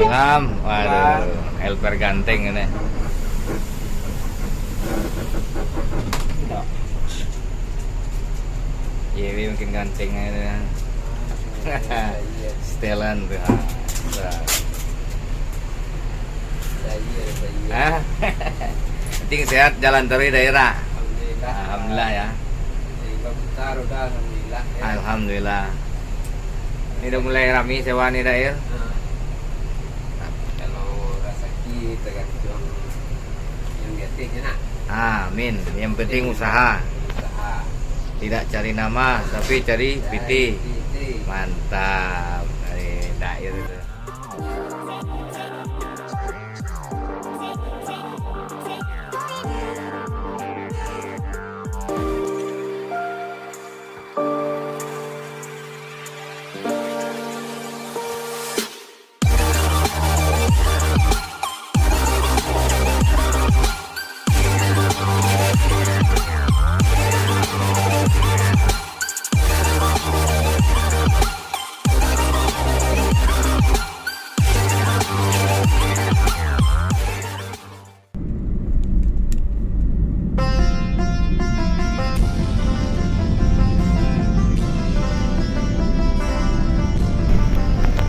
Ilham, waduh, helper ganteng ini. Yewi makin ganteng ini. Setelan tuh. Ah, penting sehat jalan terus daerah. Alhamdulillah ya. Alhamdulillah. Ini udah mulai rame sewa nih daerah. Tergantung yang niatnya nak. Amin. Yang penting usaha. Tidak cari nama, tapi cari PT. Mantap. Dari daerah itu.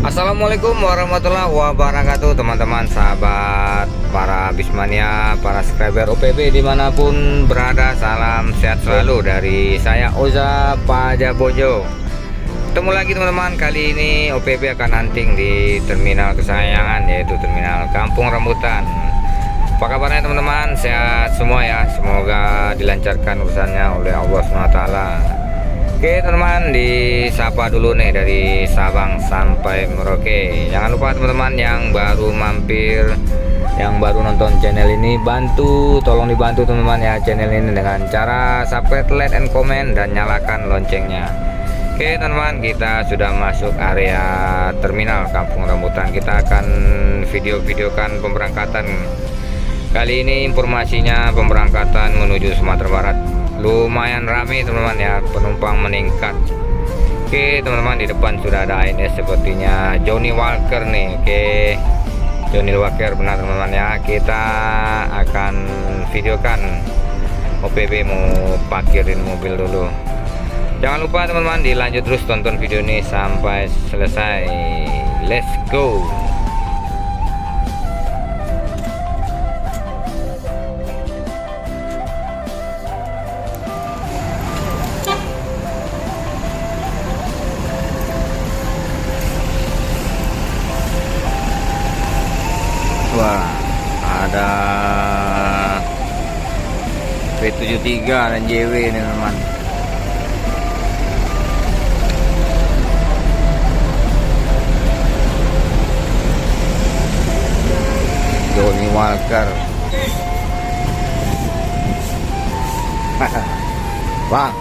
Assalamualaikum warahmatullahi wabarakatuh, teman-teman, sahabat, para Bismania, para subscriber OPB dimanapun berada. Salam sehat selalu dari saya Oza Pajabojo. Ketemu lagi teman-teman, kali ini OPB akan hunting di terminal kesayangan, yaitu terminal Kampung Rambutan. Apa kabarnya teman-teman? Sehat semua ya, semoga dilancarkan urusannya oleh Allah SWT. Oke teman-teman, disapa dulu nih dari Sabang sampai Merauke. Jangan lupa teman-teman yang baru mampir, yang baru nonton channel ini, tolong dibantu teman-teman ya channel ini dengan cara subscribe, like, and comment, dan nyalakan loncengnya. Oke teman-teman, kita sudah masuk area terminal Kampung Rambutan. Kita akan video-videokan pemberangkatan. Kali ini informasinya pemberangkatan menuju Sumatera Barat. Lumayan ramai teman-teman ya, penumpang meningkat. Oke teman-teman, di depan sudah ada ANS sepertinya Johnny Walker nih. Oke, Johnny Walker benar teman-teman ya. Kita akan videokan OPB mau parkirin mobil dulu. Jangan lupa teman-teman dilanjut terus tonton video ini sampai selesai. Let's go. Wah, ada P73 dan JW ini teman-teman. Johnny Walker. Bang,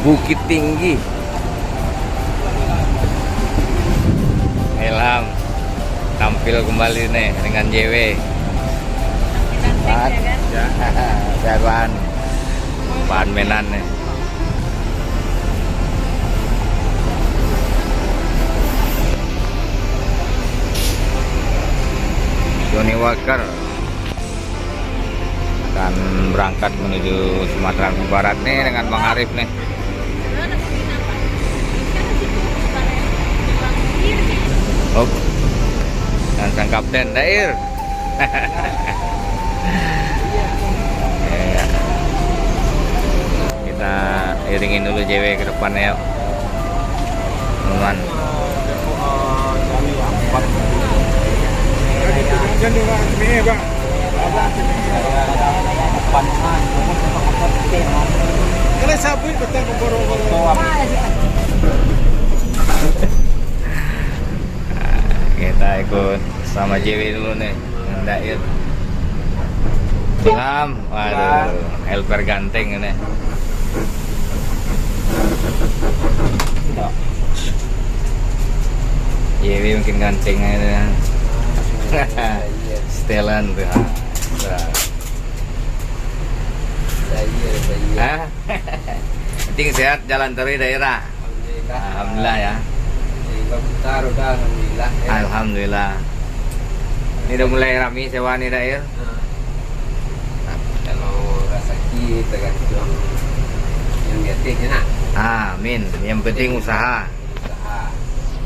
Bukit Tinggi. Ilham tampil kembali nih dengan JW. Bahan menan nih. Johnny Walker akan berangkat menuju Sumatera Barat nih dengan Bang Arif nih. Oh, dan sang kapten Dair. Kita iringin dulu JW ke depan ya, teman-teman. Kita ikut sama JW dulu nih, Dair. Ilham, waduh, helper ganteng ini. JW mungkin ganteng ini. Setelan tuh. Penting sehat jalan terus daerah. Alhamdulillah ya. Bentar udah alhamdulillah. Ya. Alhamdulillah. Ini udah mulai rame sewa nih Dair. Nah, kalau rasa kita tergantung yang getiknya nak. Amin. Yang penting usaha. Usaha.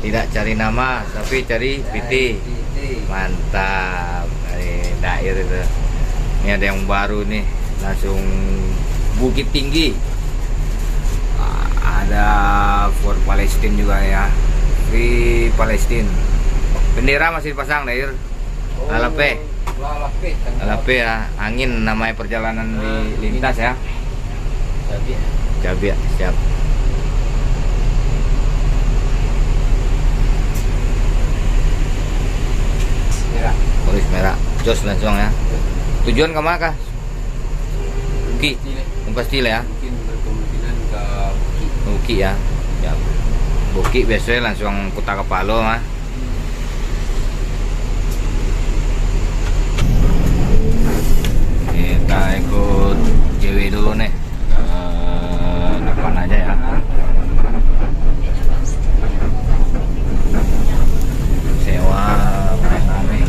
Tidak cari nama, tapi cari PT. Mantap. Dari Dair itu. Ini ada yang baru nih, langsung Bukit Tinggi. Ada for Palestine juga ya. Free Palestine. Bendera masih dipasang Dair. Alape. Alape ya, angin namanya perjalanan di lintas ya. Cabai siap. Merah. Polis merah. Jos langsung ya. Tujuan ke mana kah? Uki. Pastile ya. Mungkin berkemungkinan ke Uki ya. Ya. Buki biasanya langsung Kota Kepalo mah. Kita ikut JW dulu nih. Depan aja ya. Sewa rame.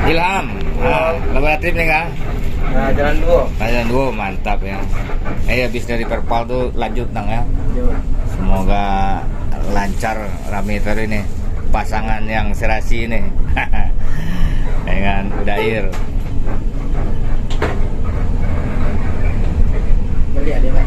Ilham, laboratorium nih kak? Nah, jalan dua. Jalan dua mantap ya. Habis dari Perpal tuh lanjut nang ya. Semoga lancar rame terus ini pasangan yang serasi ini dengan Udair. Balik ada pak.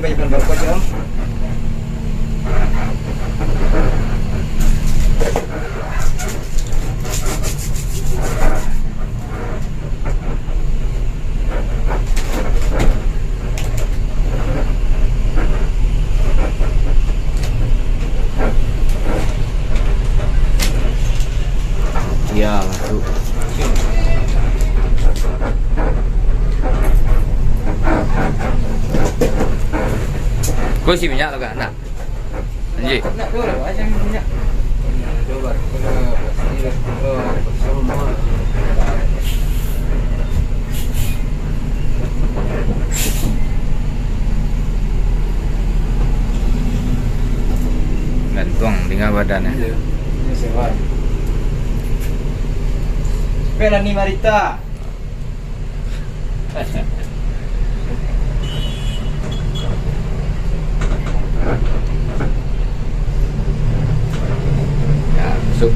Banyak berapa jam? Iya, masuk. Kau isi minyak atau nak? Anji. Nak dulu, aja minyak. Coba, semua. Gantung tinggal badannya. Ini sewa. Espera ni Marita. Ya, masuk.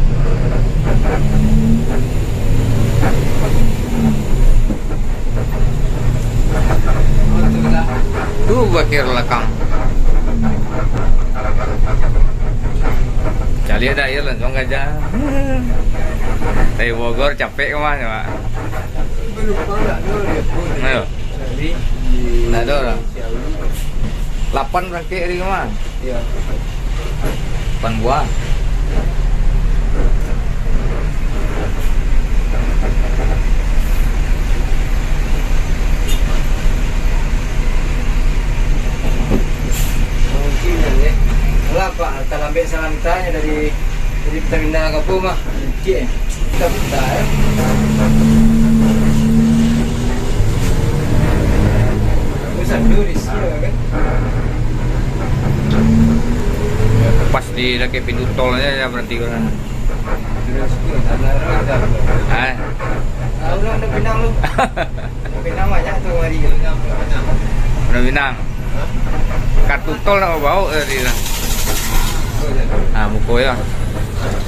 Tuh bakir lekang. Cali ada air langsung aja. Dari Bogor capek kemana pak? Ayo. Nah ada orang. 8 berarti di kemana? Iya. 8 buah. Mungkin ya. Lah Pak, kalau ambil salam tanya dari Pertamina ke apa mah? Cik. Kita buta ya. Bisa dulu di sini kan. Pas di lagi pintu tol aja ya berhenti kan. Ah, Tahu lah ada Pinang lu. Pinang banyak tuh hari. udah Minang. Kartu tol nak bawa tadi lah. Ah, muko ya.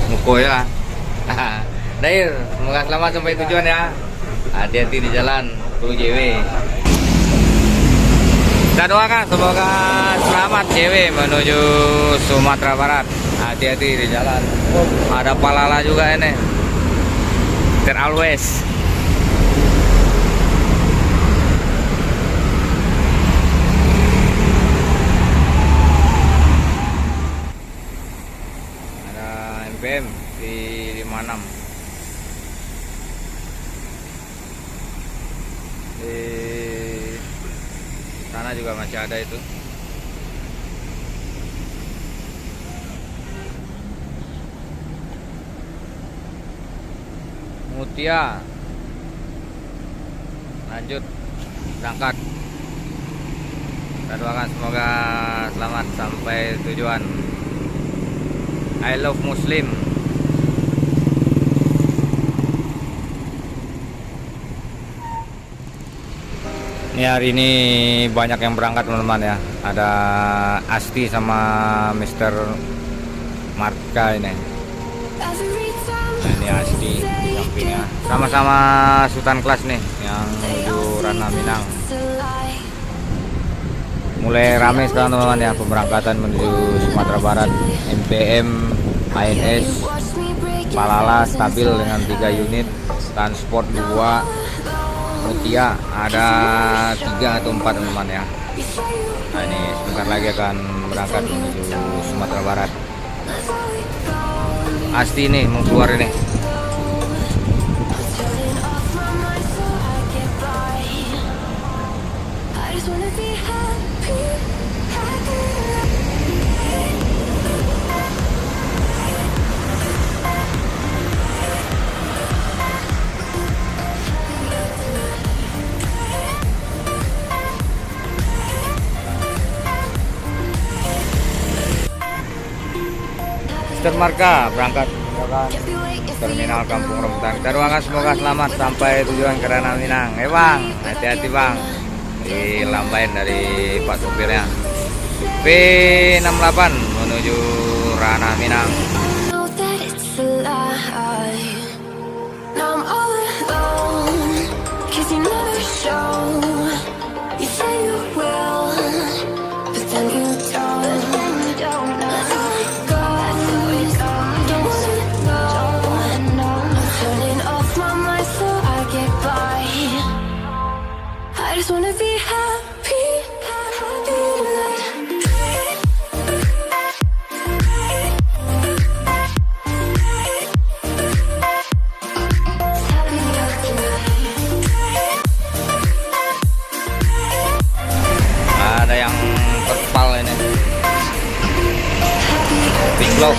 Muko ya. Dair, semoga selamat sampai tujuan ya. Hati-hati di jalan, tuh JW. Kita doakan semoga selamat JW menuju Sumatera Barat. Hati-hati di jalan. Ada Palala juga ini. Ter always. Ada MPM di 56. Di sana sana juga masih ada itu. Mutia lanjut berangkat. Kita doakan semoga selamat sampai tujuan. I love Muslim. Ini hari ini banyak yang berangkat teman-teman ya. Ada Asti sama Mr. Marka ini. Nah, ini Asti sampingnya. Sama-sama Sultan kelas nih yang menuju Ranah Minang. Mulai rame sekarang teman-teman ya, pemberangkatan menuju Sumatera Barat. MPM, ANS, Malala stabil dengan 3 unit, transport 2, Mutia ada 3 atau 4 teman-teman ya. Nah ini sebentar lagi akan berangkat menuju Sumatera Barat. Asti ini mau keluar ini. Mr. Marka berangkat terminal Kampung Rambutan. Kita doakan semoga selamat sampai tujuan ke Ranah Minang. Bang, hati-hati bang. Dilambain dari Pak supirnya. P68 menuju Ranah Minang. Ada yang terpal ini. Piklok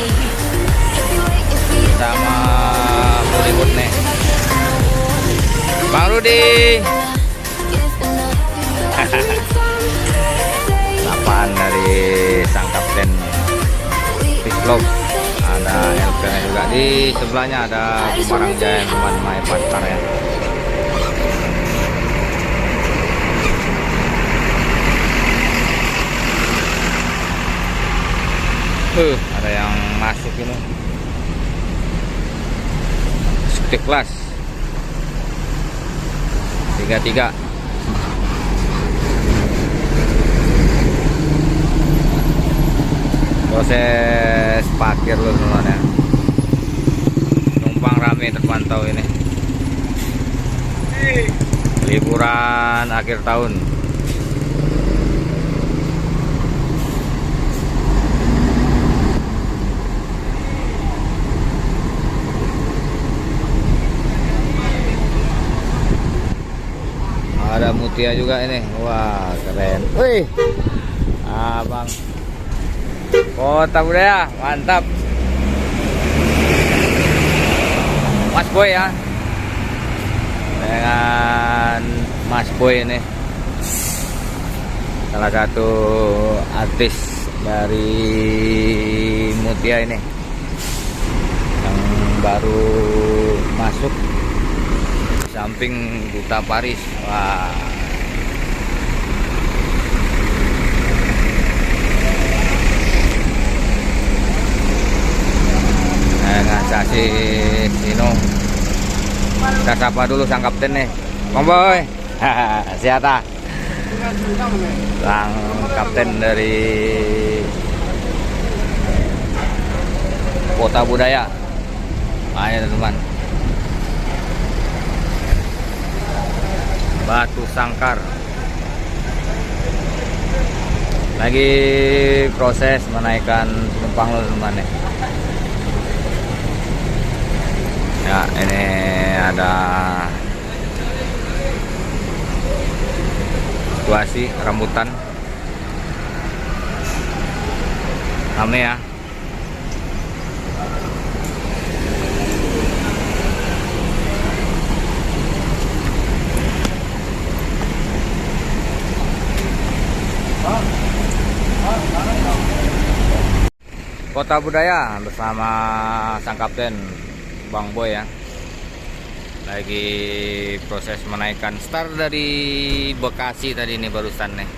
sama Bollywood nih. Bang Rudi. Sapaan dari sang kapten Piklok. Ada LPN juga di sebelahnya, ada Kumarang Jaya teman My Pastar ya. Ada yang masuk ini. Eksekutif kelas 33. Proses parkir loh teman-teman ya. Numpang rame terpantau ini. Liburan akhir tahun. Ada Mutia juga ini. Wah, keren. Wih. Abang. Kota Budaya, mantap. Mas Boy ya. Dengan Mas Boy ini. Salah satu artis dari Mutia ini. Yang baru masuk. Samping Duta Paris. Wah. Dengan sasis Sino. Kita sapa dulu sang kapten nih. Bang Boy. Sehat ah. Sang kapten dari Kota Budaya. Ayo teman. Batu Sangkar. Lagi proses menaikkan penumpang lo teman-teman ya. Ya, ini ada situasi rambutan. Rame ya. Kota Budaya bersama sang kapten Bang Boy ya. Lagi proses menaikkan start dari Bekasi tadi nih barusan nih.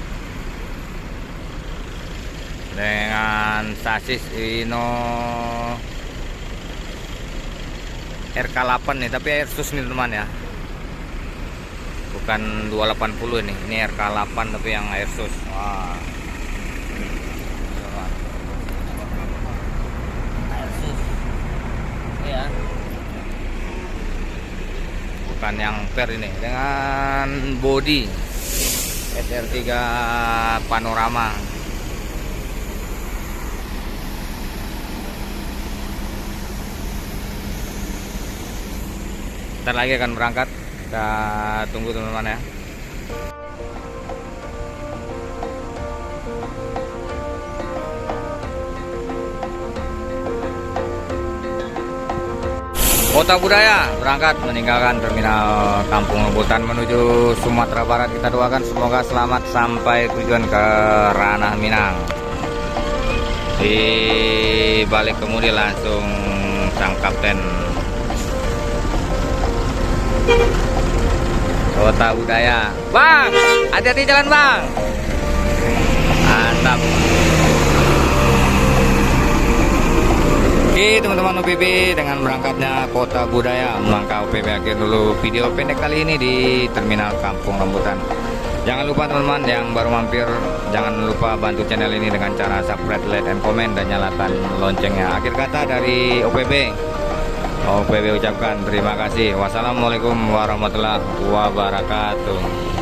Dengan sasis Ino RK8 nih, tapi Airsus nih teman ya. Bukan 280 ini. Ini RK8 tapi yang Airsus. Wah. Ya, bukan yang per ini, dengan body SR3 panorama. Ntar lagi akan berangkat, kita tunggu teman-teman ya. Kota Budaya berangkat meninggalkan terminal Kampung Rambutan menuju Sumatera Barat. Kita doakan semoga selamat sampai tujuan ke ranah Minang. Di balik kemudi langsung sang kapten. Kota Budaya, Bang, hati-hati jalan Bang. Mantap. Oke teman-teman OPB, dengan berangkatnya Kota Budaya, maka OPB akhir dulu video pendek kali ini di terminal Kampung Rambutan. Jangan lupa teman-teman yang baru mampir, jangan lupa bantu channel ini dengan cara subscribe, like, and comment, dan nyalakan loncengnya. Akhir kata dari OPB ucapkan terima kasih. Wassalamualaikum warahmatullahi wabarakatuh.